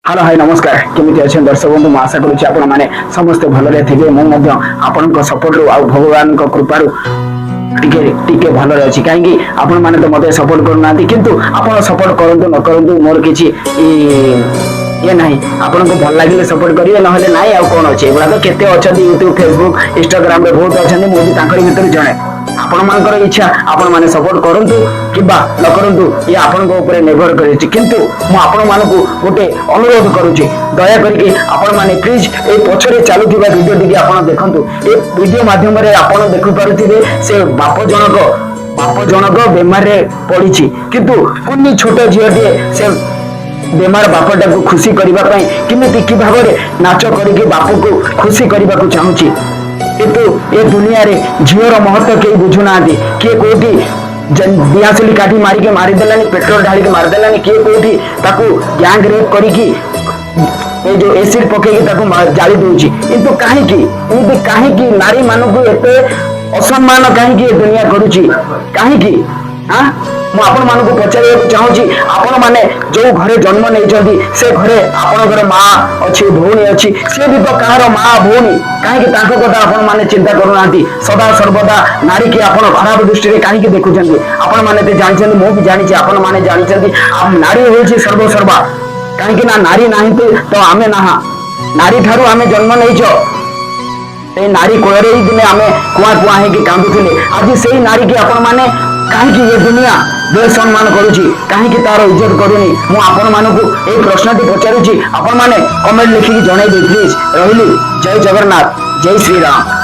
Hello hi नमस्कार केमिति अच्छे दर्शक बंधु मैं आशा करुच्ची आपण माने समस्त भलरे थिबे मु मध्य आपनक सपोर्ट रु आ भगवान को कृपारु टिके टिके भलरे अछि काहेकि आपण माने तो मते सपोर्ट करनांती किंतु आपण सपोर्ट करंतु न करंतु मोर किछि ये नहीं आपन को भल लागिले सपोर्ट करिवे न हले नाही आ कोन अछि एबा तो केते अछंती YouTube Facebook Instagram रे बहुत अछंती मु भी तांकरी भीतर जणे आपण मानकर इच्छा आपण माने सपोर्ट करंतु किबा न करंतु ये आपण को ऊपर निर्भर करे छि किंतु मु आपण मानकु गोटे अनुरोध करूछि दया करके आपण माने प्लीज ए पछरे चालुथिबा वीडियो टिके आपण देखंतु ए वीडियो माध्यम रे आपण देखु पारुथिबे से बाप जनक बेमार रे पड़िछि किंतु कुन्नी छोट झियटे से बेमार बापटा को खुशी करबा पई किमिति कि भाबरे नाच करके बाप को खुशी करबा को चाहूची किंतु ए दुनिया रे झियर महत्व के बुझुनांती के कोठी दियासली काठी मारी के मारी देलानी पेट्रोल ढाली के मार देलानी के कोठी ताकू गैंग रेप करिकी ए जो एसिड पके के ताकू जाली दोची किंतु काहे की नारी मानकु एते असम्मान काहे की दुनिया करूची काहे की हां मु आपण मानकु पचारे चाहूची आपण माने जो घरे जन्म नै जदी से घरे आपण घर मां अछि भौणी अछि से भी तो कहारो मां भौणी काहे कि ताको कथा आपण माने चिंता करूनांती सदा सर्वदा नारी के आपण खराब दृष्टि रे काहे कि देखुचंती आपण माने ते जानिचंती मु भी जानिची आपण माने जानिचंती नारी होछि सर्वसर्वा काहे कि ना नारी नाही तो आमे नाहा नारी थारु आमे जन्म नै छ ए नारी कोरे ही दिने आमे कुआ कुआ हे कि कांदुथिले आज सेही नारी के आपण माने काहे कि ये दुनिया बेसम्मान करूची काहे कि तारो इज्जत करूनी मु आपण मानकु ए प्रश्नटी पचारुची आपण माने कमेंट लिखि जणाई दे प्लीज रहिली जय जगन्नाथ जय श्री राम।